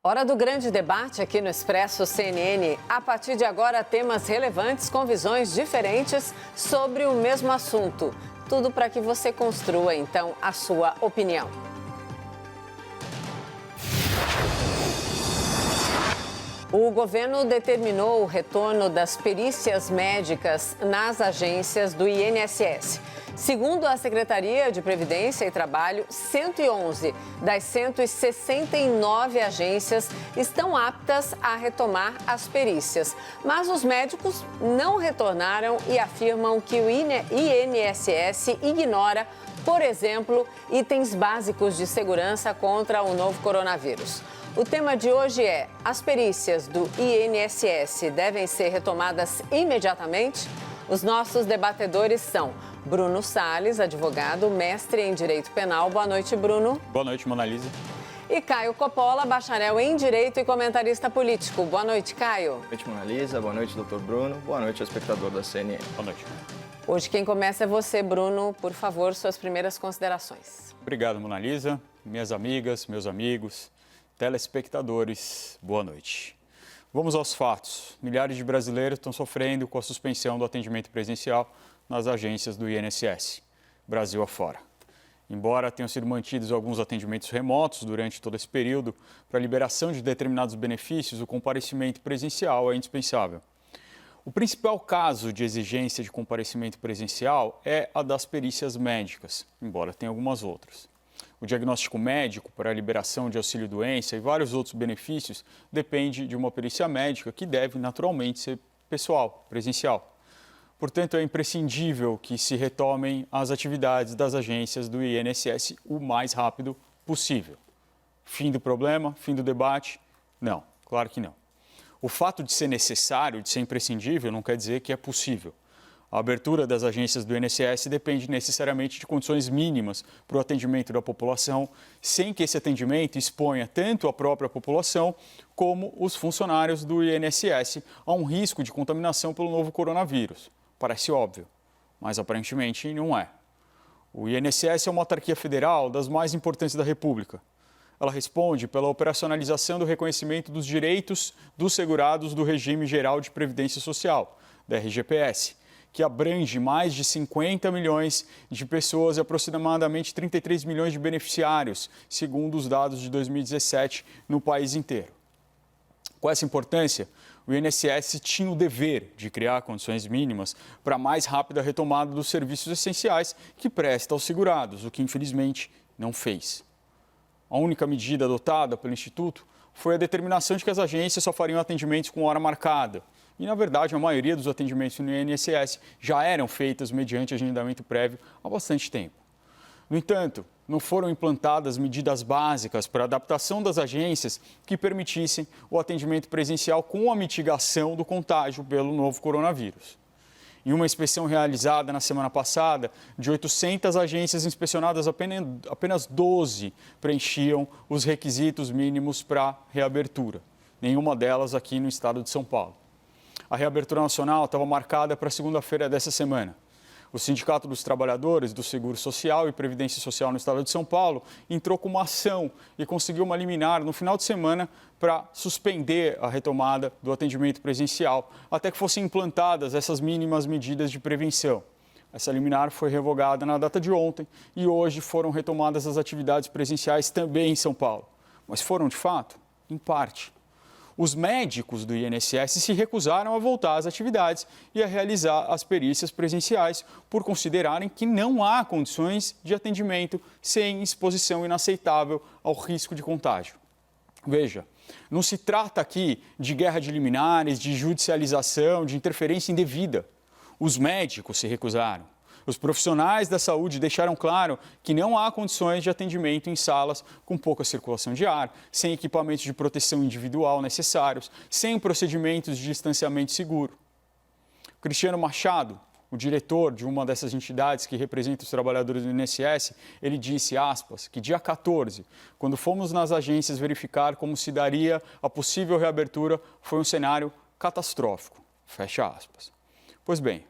Hora do grande debate aqui no Expresso CNN. A partir de agora, temas relevantes com visões diferentes sobre o mesmo assunto. Tudo para que você construa, então, a sua opinião. O governo determinou o retorno das perícias médicas nas agências do INSS. Segundo a Secretaria de Previdência e Trabalho, 111 das 169 agências estão aptas a retomar as perícias. Mas os médicos não retornaram e afirmam que o INSS ignora, por exemplo, itens básicos de segurança contra o novo coronavírus. O tema de hoje é: as perícias do INSS devem ser retomadas imediatamente? Os nossos debatedores são Bruno Salles, advogado, mestre em Direito Penal. Boa noite, Bruno. Boa noite, Mona Lisa. E Caio Coppola, bacharel em Direito e comentarista político. Boa noite, Caio. Boa noite, Mona Lisa. Boa noite, doutor Bruno. Boa noite ao espectador da CNN. Boa noite. Hoje quem começa é você, Bruno. Por favor, suas primeiras considerações. Obrigado, Mona Lisa. Minhas amigas, meus amigos, telespectadores, boa noite. Vamos aos fatos. Milhares de brasileiros estão sofrendo com a suspensão do atendimento presencial nas agências do INSS, Brasil afora. Embora tenham sido mantidos alguns atendimentos remotos durante todo esse período, para a liberação de determinados benefícios, o comparecimento presencial é indispensável. O principal caso de exigência de comparecimento presencial é a das perícias médicas, embora tenha algumas outras. O diagnóstico médico para a liberação de auxílio-doença e vários outros benefícios depende de uma perícia médica que deve naturalmente ser pessoal, presencial. Portanto, é imprescindível que se retomem as atividades das agências do INSS o mais rápido possível. Fim do problema? Fim do debate? Não, claro que não. O fato de ser necessário, de ser imprescindível, não quer dizer que é possível. A abertura das agências do INSS depende necessariamente de condições mínimas para o atendimento da população, sem que esse atendimento exponha tanto a própria população como os funcionários do INSS a um risco de contaminação pelo novo coronavírus. Parece óbvio, mas aparentemente não é. O INSS é uma autarquia federal das mais importantes da República. Ela responde pela operacionalização do reconhecimento dos direitos dos segurados do Regime Geral de Previdência Social, da RGPS, que abrange mais de 50 milhões de pessoas e aproximadamente 33 milhões de beneficiários, segundo os dados de 2017 no país inteiro. Com essa importância, o INSS tinha o dever de criar condições mínimas para a mais rápida retomada dos serviços essenciais que presta aos segurados, o que infelizmente não fez. A única medida adotada pelo Instituto foi a determinação de que as agências só fariam atendimentos com hora marcada. E, na verdade, a maioria dos atendimentos no INSS já eram feitos mediante agendamento prévio há bastante tempo. No entanto, não foram implantadas medidas básicas para a adaptação das agências que permitissem o atendimento presencial com a mitigação do contágio pelo novo coronavírus. Em uma inspeção realizada na semana passada, de 800 agências inspecionadas, apenas 12 preenchiam os requisitos mínimos para a reabertura. Nenhuma delas aqui no estado de São Paulo. A reabertura nacional estava marcada para segunda-feira dessa semana. O Sindicato dos Trabalhadores do Seguro Social e Previdência Social no estado de São Paulo entrou com uma ação e conseguiu uma liminar no final de semana para suspender a retomada do atendimento presencial, até que fossem implantadas essas mínimas medidas de prevenção. Essa liminar foi revogada na data de ontem e hoje foram retomadas as atividades presenciais também em São Paulo. Mas foram, de fato, em parte. Os médicos do INSS se recusaram a voltar às atividades e a realizar as perícias presenciais por considerarem que não há condições de atendimento sem exposição inaceitável ao risco de contágio. Veja, não se trata aqui de guerra de liminares, de judicialização, de interferência indevida. Os médicos se recusaram. Os profissionais da saúde deixaram claro que não há condições de atendimento em salas com pouca circulação de ar, sem equipamentos de proteção individual necessários, sem procedimentos de distanciamento seguro. Cristiano Machado, o diretor de uma dessas entidades que representa os trabalhadores do INSS, ele disse, aspas, que dia 14, quando fomos nas agências verificar como se daria a possível reabertura, foi um cenário catastrófico, fecha aspas. Pois bem,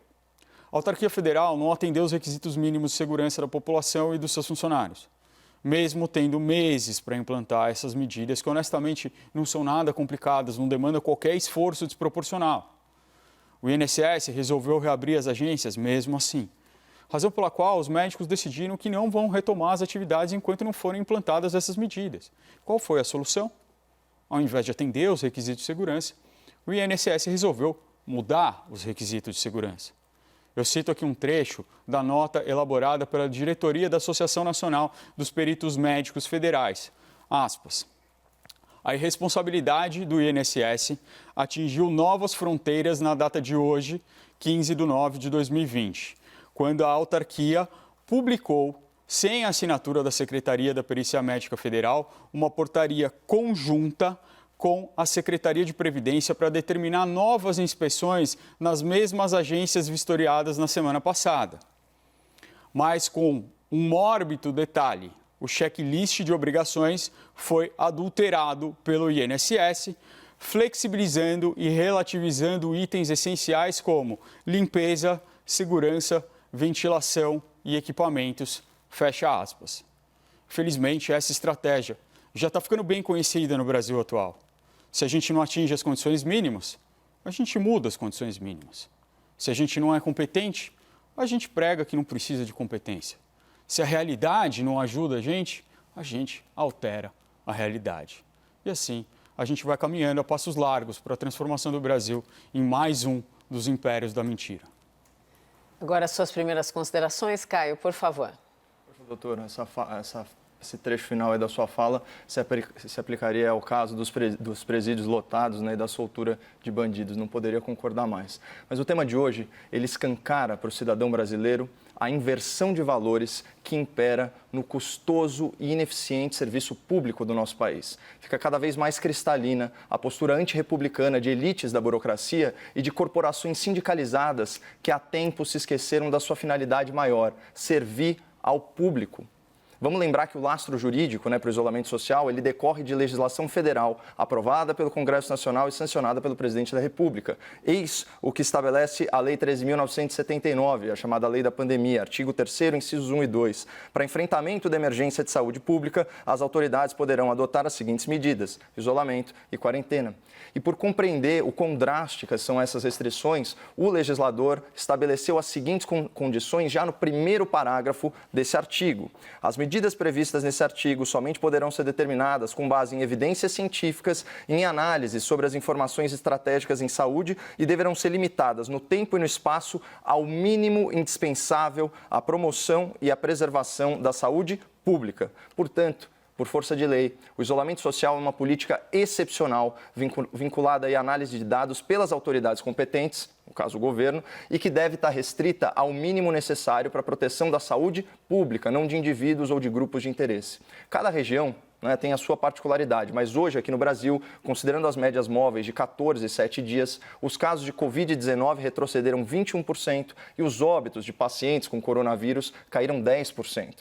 a autarquia federal não atendeu os requisitos mínimos de segurança da população e dos seus funcionários. mesmo tendo meses para implantar essas medidas que honestamente não são nada complicadas, não demandam qualquer esforço desproporcional. O INSS resolveu reabrir as agências mesmo assim, razão pela qual os médicos decidiram que não vão retomar as atividades enquanto não forem implantadas essas medidas. Qual foi a solução? Ao invés de atender os requisitos de segurança, o INSS resolveu mudar os requisitos de segurança. Eu cito aqui um trecho da nota elaborada pela diretoria da Associação Nacional dos Peritos Médicos Federais. Aspas. A irresponsabilidade do INSS atingiu novas fronteiras na data de hoje, 15 de nove de 2020, quando a autarquia publicou, sem a assinatura da Secretaria da Perícia Médica Federal, uma portaria conjunta com a Secretaria de Previdência para determinar novas inspeções nas mesmas agências vistoriadas na semana passada. Mas com um mórbido detalhe, o checklist de obrigações foi adulterado pelo INSS, flexibilizando e relativizando itens essenciais como limpeza, segurança, ventilação e equipamentos, fecha aspas. Felizmente, essa estratégia já está ficando bem conhecida no Brasil atual. Se a gente não atinge as condições mínimas, a gente muda as condições mínimas. Se a gente não é competente, a gente prega que não precisa de competência. Se a realidade não ajuda a gente altera a realidade. E assim, a gente vai caminhando a passos largos para a transformação do Brasil em mais um dos impérios da mentira. Agora, suas primeiras considerações, Caio, por favor. Doutor, esse trecho final aí da sua fala se aplicaria ao caso dos presídios lotados, né, e da soltura de bandidos. Não poderia concordar mais. Mas o tema de hoje, ele escancara para o cidadão brasileiro a inversão de valores que impera no custoso e ineficiente serviço público do nosso país. Fica cada vez mais cristalina a postura antirrepublicana de elites da burocracia e de corporações sindicalizadas que há tempo se esqueceram da sua finalidade maior, servir ao público. Vamos lembrar que o lastro jurídico, para o isolamento social, ele decorre de legislação federal aprovada pelo Congresso Nacional e sancionada pelo Presidente da República. Eis o que estabelece a Lei 13.979, a chamada Lei da Pandemia, artigo 3º, incisos 1 e 2. Para enfrentamento da emergência de saúde pública, as autoridades poderão adotar as seguintes medidas: isolamento e quarentena. E por compreender o quão drásticas são essas restrições, o legislador estabeleceu as seguintes condições já no primeiro parágrafo desse artigo. As medidas previstas nesse artigo somente poderão ser determinadas com base em evidências científicas e em análises sobre as informações estratégicas em saúde e deverão ser limitadas no tempo e no espaço ao mínimo indispensável à promoção e à preservação da saúde pública. Portanto, por força de lei, o isolamento social é uma política excepcional vinculada à análise de dados pelas autoridades competentes, no caso o governo, e que deve estar restrita ao mínimo necessário para a proteção da saúde pública, não de indivíduos ou de grupos de interesse. Cada região tem a sua particularidade, mas hoje aqui no Brasil, considerando as médias móveis de 14 e 7 dias, os casos de Covid-19 retrocederam 21% e os óbitos de pacientes com coronavírus caíram 10%.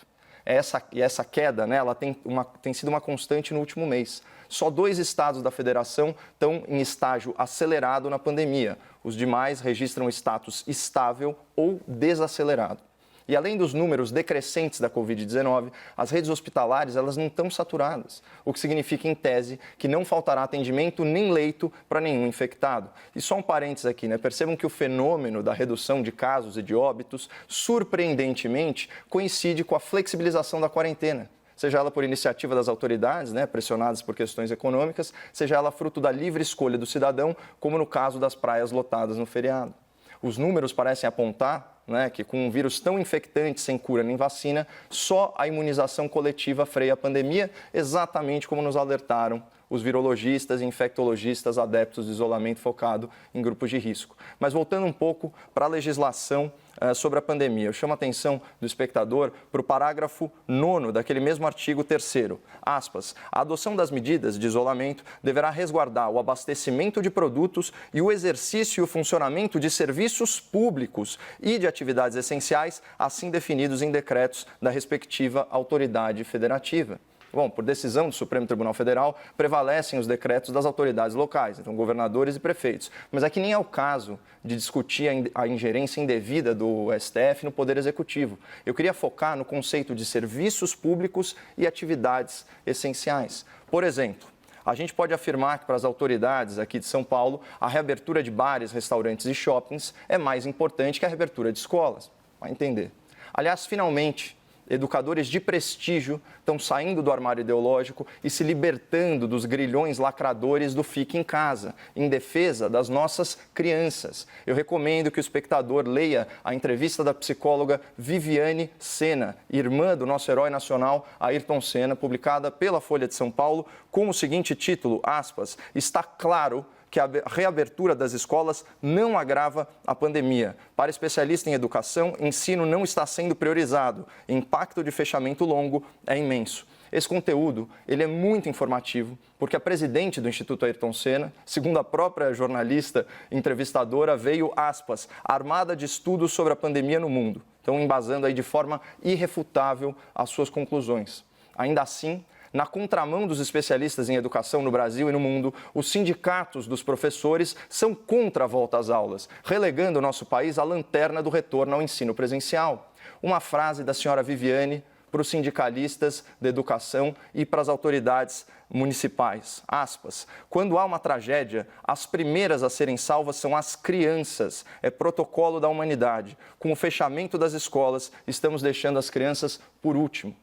Essa queda, ela tem sido uma constante no último mês. Só 2 estados da federação estão em estágio acelerado na pandemia. Os demais registram status estável ou desacelerado. E além dos números decrescentes da Covid-19, as redes hospitalares elas não estão saturadas, o que significa, em tese, que não faltará atendimento nem leito para nenhum infectado. E só um parênteses aqui, percebam que o fenômeno da redução de casos e de óbitos, surpreendentemente, coincide com a flexibilização da quarentena. Seja ela por iniciativa das autoridades, pressionadas por questões econômicas, seja ela fruto da livre escolha do cidadão, como no caso das praias lotadas no feriado. Os números parecem apontar que com um vírus tão infectante, sem cura nem vacina, só a imunização coletiva freia a pandemia, exatamente como nos alertaram os virologistas e infectologistas adeptos do isolamento focado em grupos de risco. Mas voltando um pouco para a legislação sobre a pandemia, eu chamo a atenção do espectador para o parágrafo 9º daquele mesmo artigo 3º. Aspas, a adoção das medidas de isolamento deverá resguardar o abastecimento de produtos e o exercício e o funcionamento de serviços públicos e de atividades essenciais, assim definidos em decretos da respectiva autoridade federativa. Bom, por decisão do Supremo Tribunal Federal, prevalecem os decretos das autoridades locais, então governadores e prefeitos. Mas aqui nem é o caso de discutir a ingerência indevida do STF no Poder Executivo. Eu queria focar no conceito de serviços públicos e atividades essenciais. Por exemplo, a gente pode afirmar que para as autoridades aqui de São Paulo, a reabertura de bares, restaurantes e shoppings é mais importante que a reabertura de escolas. Vai entender. Aliás, finalmente, educadores de prestígio estão saindo do armário ideológico e se libertando dos grilhões lacradores do Fique em Casa, em defesa das nossas crianças. Eu recomendo que o espectador leia a entrevista da psicóloga Viviane Sena, irmã do nosso herói nacional Ayrton Senna, publicada pela Folha de São Paulo, com o seguinte título, aspas, está claro que a reabertura das escolas não agrava a pandemia. Para especialista em educação, ensino não está sendo priorizado. O impacto de fechamento longo é imenso. Esse conteúdo ele é muito informativo, porque a presidente do Instituto Ayrton Senna, segundo a própria jornalista entrevistadora, veio, aspas, armada de estudos sobre a pandemia no mundo. Então, embasando aí de forma irrefutável as suas conclusões. Ainda assim, na contramão dos especialistas em educação no Brasil e no mundo, os sindicatos dos professores são contra a volta às aulas, relegando o nosso país à lanterna do retorno ao ensino presencial. Uma frase da senhora Viviane para os sindicalistas da educação e para as autoridades municipais. Aspas, quando há uma tragédia, as primeiras a serem salvas são as crianças. É protocolo da humanidade. Com o fechamento das escolas, estamos deixando as crianças por último.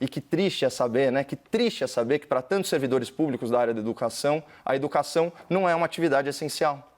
E que triste é saber, né? Que triste é saber que para tantos servidores públicos da área da educação, a educação não é uma atividade essencial.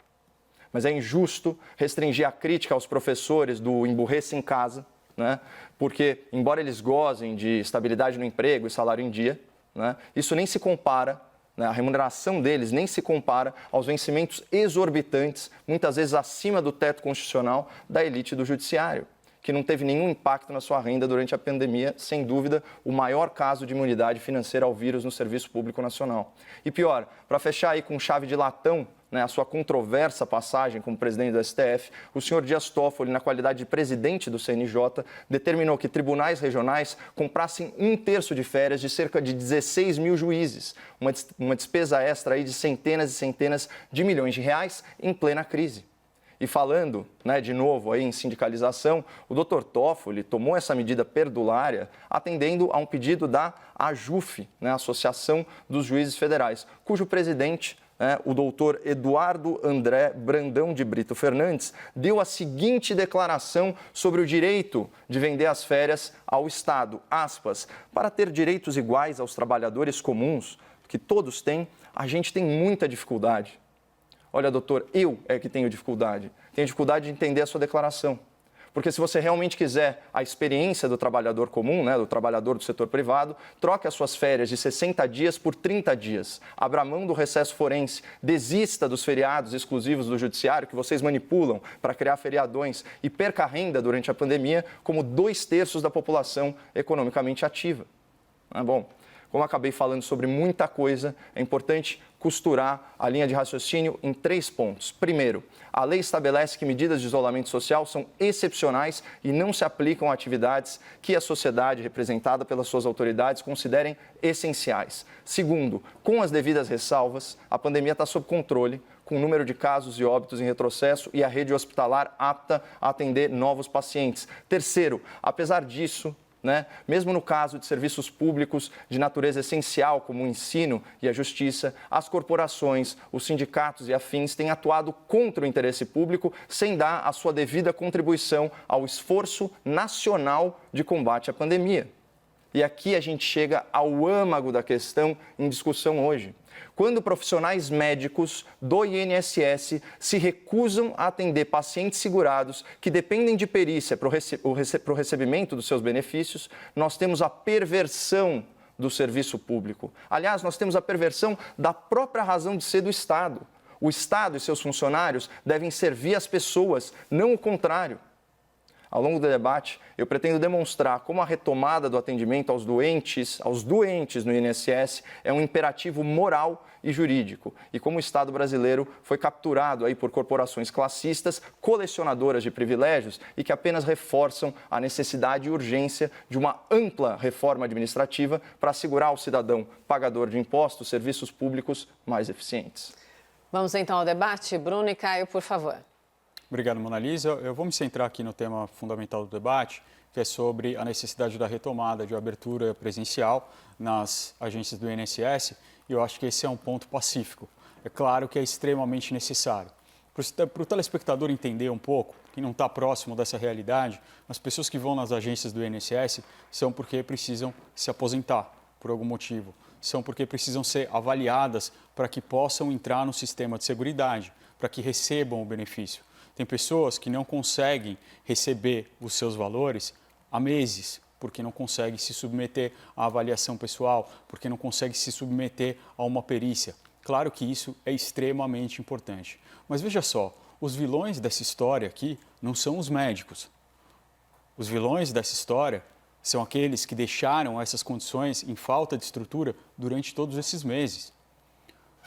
Mas é injusto restringir a crítica aos professores do emburreça em casa, né? Porque, embora eles gozem de estabilidade no emprego e salário em dia, né? Isso nem se compara, né? A remuneração deles nem se compara aos vencimentos exorbitantes, muitas vezes acima do teto constitucional da elite do judiciário, que não teve nenhum impacto na sua renda durante a pandemia, sem dúvida, o maior caso de imunidade financeira ao vírus no Serviço Público Nacional. E pior, para fechar aí com chave de latão, né, a sua controversa passagem como presidente do STF, o senhor Dias Toffoli, na qualidade de presidente do CNJ, determinou que tribunais regionais comprassem 1/3 de férias de cerca de 16 mil juízes, uma despesa extra aí de centenas e centenas de milhões de reais em plena crise. E falando, né, de novo aí em sindicalização, o Dr. Toffoli tomou essa medida perdulária atendendo a um pedido da AJUF, né, Associação dos Juízes Federais, cujo presidente, o doutor Eduardo André Brandão de Brito Fernandes, deu a seguinte declaração sobre o direito de vender as férias ao Estado, aspas, para ter direitos iguais aos trabalhadores comuns, que todos têm, a gente tem muita dificuldade. Olha, doutor, eu é que tenho dificuldade de entender a sua declaração. Porque se você realmente quiser a experiência do trabalhador comum, né, do trabalhador do setor privado, troque as suas férias de 60 dias por 30 dias. Abra mão do recesso forense, desista dos feriados exclusivos do judiciário que vocês manipulam para criar feriadões e perca a renda durante a pandemia como 2/3 da população economicamente ativa. Bom, como acabei falando sobre muita coisa, é importante costurar a linha de raciocínio em 3 pontos. Primeiro, a lei estabelece que medidas de isolamento social são excepcionais e não se aplicam a atividades que a sociedade, representada pelas suas autoridades, considerem essenciais. Segundo, com as devidas ressalvas, a pandemia está sob controle, com o número de casos e óbitos em retrocesso e a rede hospitalar apta a atender novos pacientes. Terceiro, apesar disso, mesmo no caso de serviços públicos de natureza essencial, como o ensino e a justiça, as corporações, os sindicatos e afins têm atuado contra o interesse público sem dar a sua devida contribuição ao esforço nacional de combate à pandemia. E aqui a gente chega ao âmago da questão em discussão hoje. Quando profissionais médicos do INSS se recusam a atender pacientes segurados que dependem de perícia para o recebimento dos seus benefícios, nós temos a perversão do serviço público. Aliás, nós temos a perversão da própria razão de ser do Estado. O Estado e seus funcionários devem servir as pessoas, não o contrário. Ao longo do debate, eu pretendo demonstrar como a retomada do atendimento aos doentes no INSS é um imperativo moral e jurídico, e como o Estado brasileiro foi capturado aí por corporações classistas, colecionadoras de privilégios e que apenas reforçam a necessidade e urgência de uma ampla reforma administrativa para assegurar ao cidadão pagador de impostos serviços públicos mais eficientes. Vamos então ao debate. Bruno e Caio, por favor. Obrigado, Mona Lisa. Eu vou me centrar aqui no tema fundamental do debate, que é sobre a necessidade da retomada de abertura presencial nas agências do INSS, e eu acho que esse é um ponto pacífico. É claro que é extremamente necessário. Para o telespectador entender um pouco, que não está próximo dessa realidade, as pessoas que vão nas agências do INSS são porque precisam se aposentar por algum motivo, são porque precisam ser avaliadas para que possam entrar no sistema de seguridade, para que recebam o benefício. Tem pessoas que não conseguem receber os seus valores há meses, porque não conseguem se submeter à avaliação pessoal, porque não conseguem se submeter a uma perícia. Claro que isso é extremamente importante. Mas veja só, os vilões dessa história aqui não são os médicos. Os vilões dessa história são aqueles que deixaram essas condições em falta de estrutura durante todos esses meses.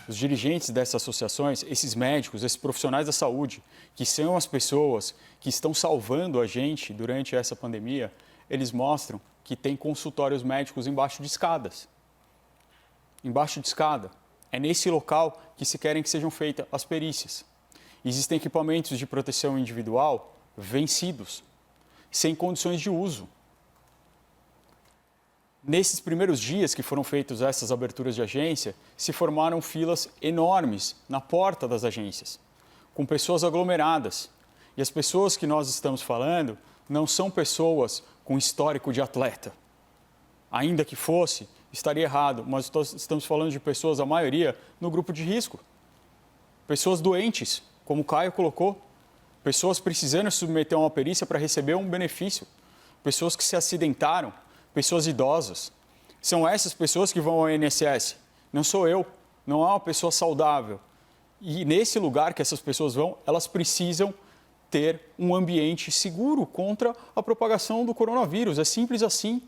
Os dirigentes dessas associações, esses médicos, esses profissionais da saúde, que são as pessoas que estão salvando a gente durante essa pandemia, eles mostram que tem consultórios médicos embaixo de escadas. Embaixo de escada. É nesse local que se querem que sejam feitas as perícias. Existem equipamentos de proteção individual vencidos, sem condições de uso. Nesses primeiros dias que foram feitas essas aberturas de agência, se formaram filas enormes na porta das agências, com pessoas aglomeradas. E as pessoas que nós estamos falando não são pessoas com histórico de atleta. Ainda que fosse, estaria errado, mas estamos falando de pessoas, a maioria, no grupo de risco. Pessoas doentes, como o Caio colocou. Pessoas precisando se submeter a uma perícia para receber um benefício. Pessoas que se acidentaram. Pessoas idosas. São essas pessoas que vão ao INSS. Não sou eu. Não é uma pessoa saudável. E nesse lugar que essas pessoas vão, elas precisam ter um ambiente seguro contra a propagação do coronavírus. É simples assim.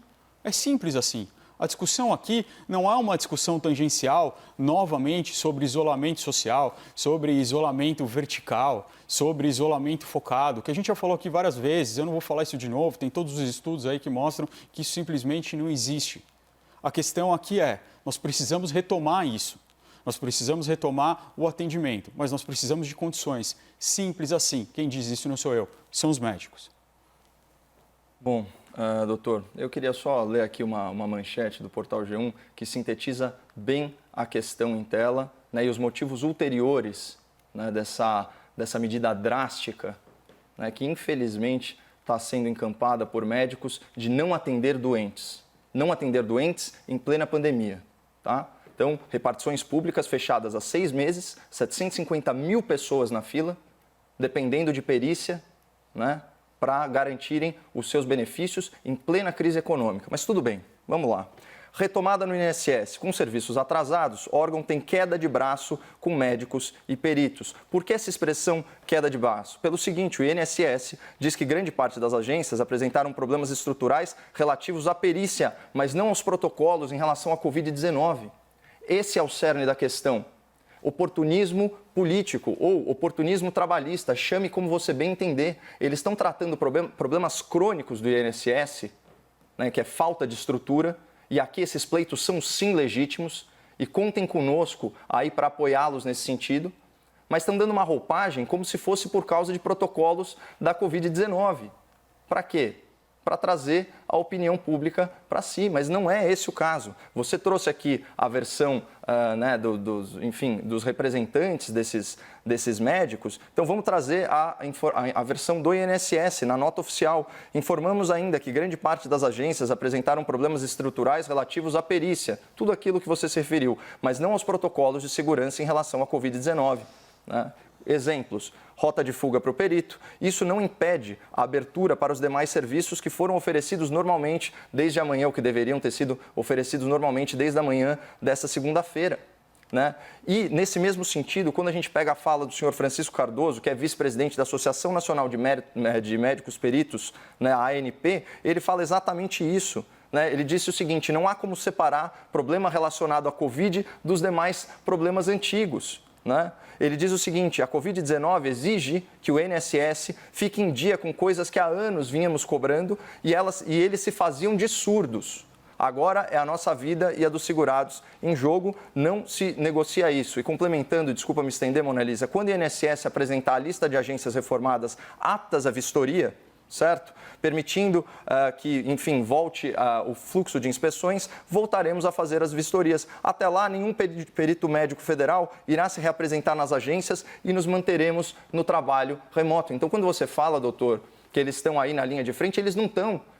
É simples assim. A discussão aqui não é uma discussão tangencial, novamente, sobre isolamento social, sobre isolamento vertical, sobre isolamento focado, que a gente já falou aqui várias vezes, eu não vou falar isso de novo, tem todos os estudos aí que mostram que isso simplesmente não existe. A questão aqui é, nós precisamos retomar isso. Nós precisamos retomar o atendimento, mas nós precisamos de condições. Simples assim. Quem diz isso não sou eu, são os médicos. Bom, doutor, eu queria só ler aqui uma manchete do portal G1 que sintetiza bem a questão em tela, né, e os motivos ulteriores, né, dessa medida drástica, né, que infelizmente está sendo encampada por médicos de não atender doentes. Não atender doentes em plena pandemia, tá? Então, repartições públicas fechadas há 6 meses, 750 mil pessoas na fila, dependendo de perícia, né, para garantirem os seus benefícios em plena crise econômica. Mas tudo bem, vamos lá. Retomada no INSS. Com serviços atrasados, o órgão tem queda de braço com médicos e peritos. Por que essa expressão queda de braço? Pelo seguinte, o INSS diz que grande parte das agências apresentaram problemas estruturais relativos à perícia, mas não aos protocolos em relação à Covid-19. Esse é o cerne da questão. Oportunismo político ou oportunismo trabalhista, chame como você bem entender. Eles estão tratando problemas crônicos do INSS, né, que é falta de estrutura, e aqui esses pleitos são sim legítimos e contem conosco aí para apoiá-los nesse sentido, mas estão dando uma roupagem como se fosse por causa de protocolos da Covid-19. Para quê? Para trazer a opinião pública para si, mas não é esse o caso. Você trouxe aqui a versão né, dos representantes desses médicos, então vamos trazer a versão do INSS na nota oficial. Informamos ainda que grande parte das agências apresentaram problemas estruturais relativos à perícia, tudo aquilo que você se referiu, mas não aos protocolos de segurança em relação à Covid-19. Né? Exemplos, rota de fuga para o perito. Isso não impede a abertura para os demais serviços que foram oferecidos normalmente desde amanhã, ou que deveriam ter sido oferecidos normalmente desde a manhã dessa segunda-feira. né? E, nesse mesmo sentido, quando a gente pega a fala do senhor Francisco Cardoso, que é vice-presidente da Associação Nacional de Médicos Peritos, né, a ANP, ele fala exatamente isso. Né? Ele disse o seguinte: não há como separar problema relacionado à Covid dos demais problemas antigos. Né? Ele diz o seguinte: a Covid-19 exige que o INSS fique em dia com coisas que há anos vínhamos cobrando e eles se faziam de surdos. Agora é a nossa vida e a dos segurados em jogo, não se negocia isso. E complementando, desculpa me estender, Mona Lisa, quando o INSS apresentar a lista de agências reformadas aptas à vistoria, certo? Permitindo que, enfim, volte o fluxo de inspeções, voltaremos a fazer as vistorias. Até lá, nenhum perito médico federal irá se reapresentar nas agências e nos manteremos no trabalho remoto. Então, quando você fala, doutor, que eles estão aí na linha de frente, eles não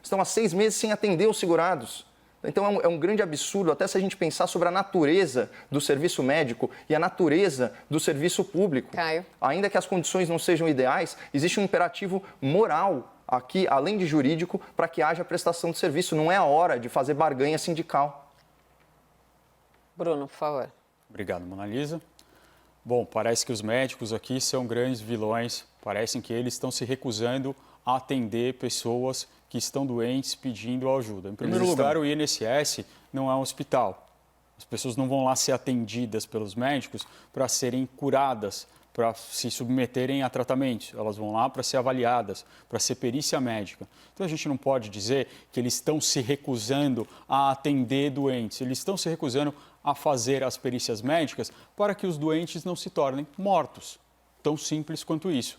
estão há 6 meses sem atender os segurados. Então, é um grande absurdo, até se a gente pensar sobre a natureza do serviço médico e a natureza do serviço público. Caio. Ainda que as condições não sejam ideais, existe um imperativo moral aqui, além de jurídico, para que haja prestação de serviço. Não é a hora de fazer barganha sindical. Bruno, por favor. Obrigado, Mona Lisa. Bom, parece que os médicos aqui são grandes vilões, parecem que eles estão se recusando a atender pessoas que estão doentes pedindo ajuda. Em primeiro lugar, o INSS não é um hospital. As pessoas não vão lá ser atendidas pelos médicos para serem curadas, para se submeterem a tratamentos. Elas vão lá para ser avaliadas, para ser perícia médica. Então, a gente não pode dizer que eles estão se recusando a atender doentes. Eles estão se recusando a fazer as perícias médicas para que os doentes não se tornem mortos. Tão simples quanto isso.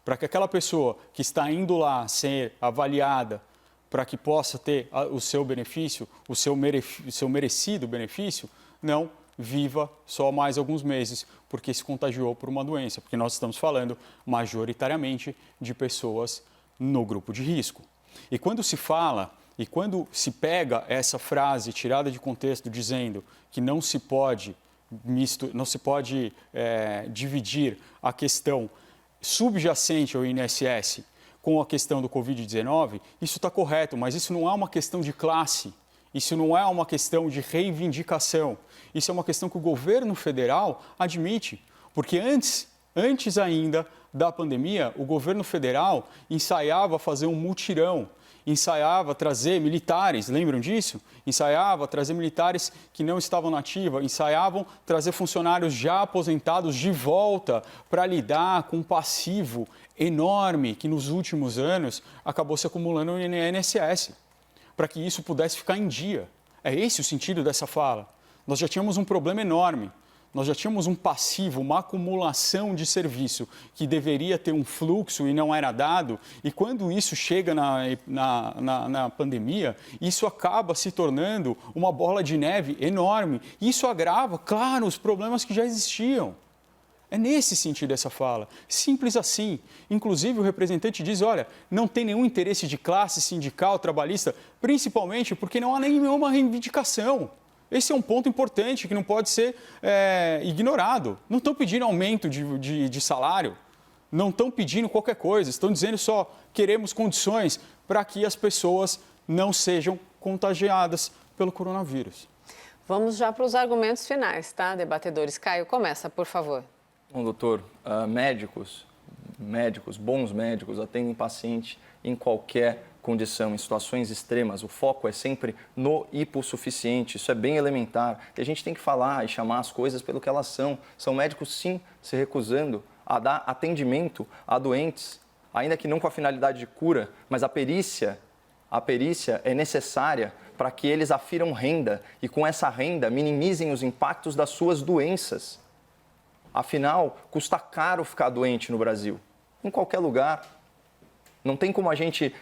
Para que aquela pessoa que está indo lá ser avaliada, para que possa ter o seu benefício, o seu merecido benefício, não viva só mais alguns meses, porque se contagiou por uma doença, porque nós estamos falando majoritariamente de pessoas no grupo de risco. E quando se fala, e quando se pega essa frase tirada de contexto dizendo que não se pode dividir a questão subjacente ao INSS com a questão do Covid-19, isso está correto, mas isso não é uma questão de classe, isso não é uma questão de reivindicação, isso é uma questão que o governo federal admite, porque antes ainda da pandemia, o governo federal ensaiava fazer um mutirão, ensaiava trazer militares, lembram disso? Ensaiava trazer militares que não estavam na ativa, ensaiavam trazer funcionários já aposentados de volta para lidar com um passivo enorme que nos últimos anos acabou se acumulando no INSS, para que isso pudesse ficar em dia. É esse o sentido dessa fala. Nós já tínhamos um problema enorme. Nós já tínhamos um passivo, uma acumulação de serviço que deveria ter um fluxo e não era dado. E quando isso chega na pandemia, isso acaba se tornando uma bola de neve enorme. Isso agrava, claro, os problemas que já existiam. É nesse sentido essa fala. Simples assim. Inclusive, o representante diz, olha, não tem nenhum interesse de classe sindical, trabalhista, principalmente porque não há nenhuma reivindicação. Esse é um ponto importante que não pode ser ignorado. Não estão pedindo aumento de salário, não estão pedindo qualquer coisa, estão dizendo só queremos condições para que as pessoas não sejam contagiadas pelo coronavírus. Vamos já para os argumentos finais, tá, debatedores? Caio, começa, por favor. Bom, doutor, bons médicos atendem paciente em qualquer condição, em situações extremas. O foco é sempre no hipossuficiente, isso é bem elementar. E a gente tem que falar e chamar as coisas pelo que elas são. São médicos, sim, se recusando a dar atendimento a doentes, ainda que não com a finalidade de cura, mas a perícia é necessária para que eles afiram renda e com essa renda minimizem os impactos das suas doenças. Afinal, custa caro ficar doente no Brasil, em qualquer lugar. Não tem como a gente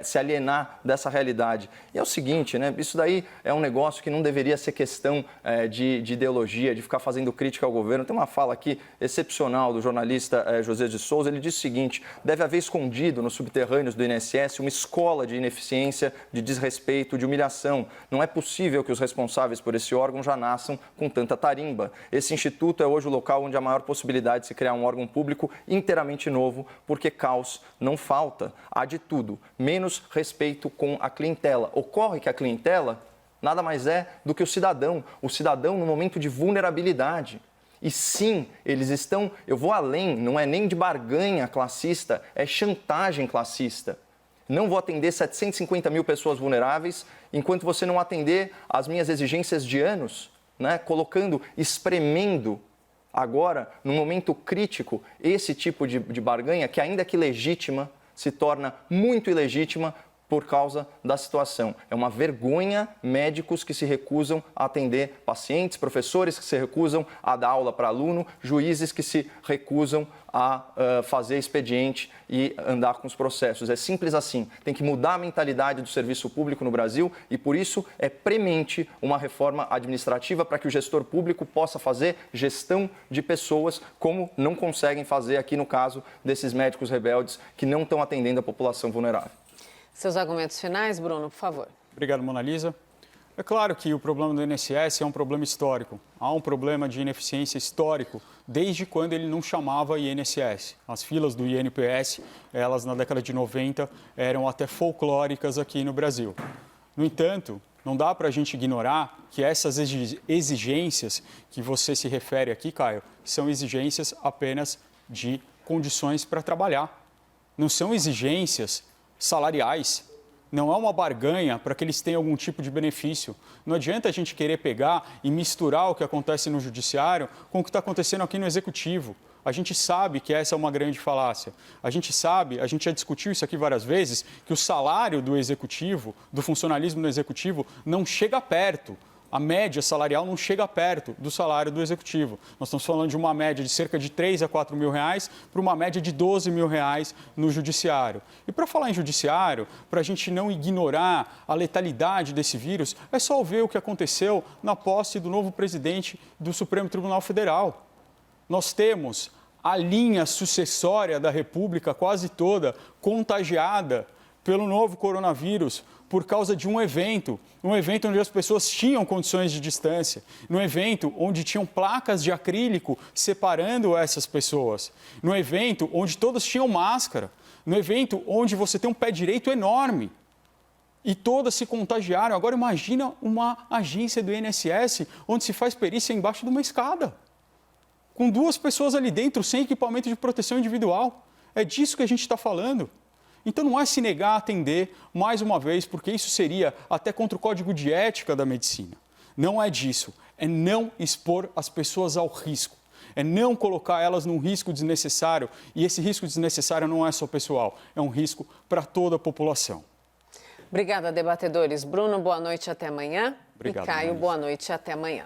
se alienar dessa realidade. E é o seguinte, né? Isso daí é um negócio que não deveria ser questão de ideologia, de ficar fazendo crítica ao governo. Tem uma fala aqui excepcional do jornalista José de Souza. Ele diz o seguinte: deve haver escondido nos subterrâneos do INSS uma escola de ineficiência, de desrespeito, de humilhação. Não é possível que os responsáveis por esse órgão já nasçam com tanta tarimba. Esse instituto é hoje o local onde há maior possibilidade de se criar um órgão público inteiramente novo, porque caos não falta. Há de tudo, menos respeito com a clientela. Ocorre que a clientela nada mais é do que o cidadão no momento de vulnerabilidade. E sim, eles estão, eu vou além, não é nem de barganha classista, é chantagem classista. Não vou atender 750 mil pessoas vulneráveis enquanto você não atender às minhas exigências de anos, né? Colocando, espremendo agora, num momento crítico, esse tipo de barganha que, ainda que legítima, se torna muito ilegítima por causa da situação. É uma vergonha médicos que se recusam a atender pacientes, professores que se recusam a dar aula para aluno, juízes que se recusam a fazer expediente e andar com os processos. É simples assim. Tem que mudar a mentalidade do serviço público no Brasil e, por isso, é premente uma reforma administrativa para que o gestor público possa fazer gestão de pessoas como não conseguem fazer aqui no caso desses médicos rebeldes que não estão atendendo a população vulnerável. Seus argumentos finais, Bruno, por favor. Obrigado, Mona Lisa. É claro que o problema do INSS é um problema histórico. Há um problema de ineficiência histórico desde quando ele não chamava INSS. As filas do INPS, elas na década de 90 eram até folclóricas aqui no Brasil. No entanto, não dá para a gente ignorar que essas exigências que você se refere aqui, Caio, são exigências apenas de condições para trabalhar. Não são exigências salariais, não é uma barganha para que eles tenham algum tipo de benefício. Não adianta a gente querer pegar e misturar o que acontece no judiciário com o que está acontecendo aqui no executivo. A gente sabe que essa é uma grande falácia. A gente sabe, a gente já discutiu isso aqui várias vezes, que o salário do executivo, do funcionalismo no executivo, não chega perto. A média salarial não chega perto do salário do executivo. Nós estamos falando de uma média de cerca de 3 a 4 mil reais para uma média de 12 mil reais no judiciário. E para falar em judiciário, para a gente não ignorar a letalidade desse vírus, é só ver o que aconteceu na posse do novo presidente do Supremo Tribunal Federal. Nós temos a linha sucessória da República quase toda contagiada pelo novo coronavírus, por causa de um evento onde as pessoas tinham condições de distância, num evento onde tinham placas de acrílico separando essas pessoas, num evento onde todas tinham máscara, num evento onde você tem um pé direito enorme e todas se contagiaram. Agora imagina uma agência do INSS onde se faz perícia embaixo de uma escada, com 2 pessoas ali dentro sem equipamento de proteção individual. É disso que a gente está falando. Então não é se negar a atender, mais uma vez, porque isso seria até contra o Código de Ética da Medicina. Não é disso, é não expor as pessoas ao risco, é não colocar elas num risco desnecessário, e esse risco desnecessário não é só pessoal, é um risco para toda a população. Obrigada, debatedores. Bruno, boa noite, até amanhã. Obrigado, e Caio, boa noite, até amanhã.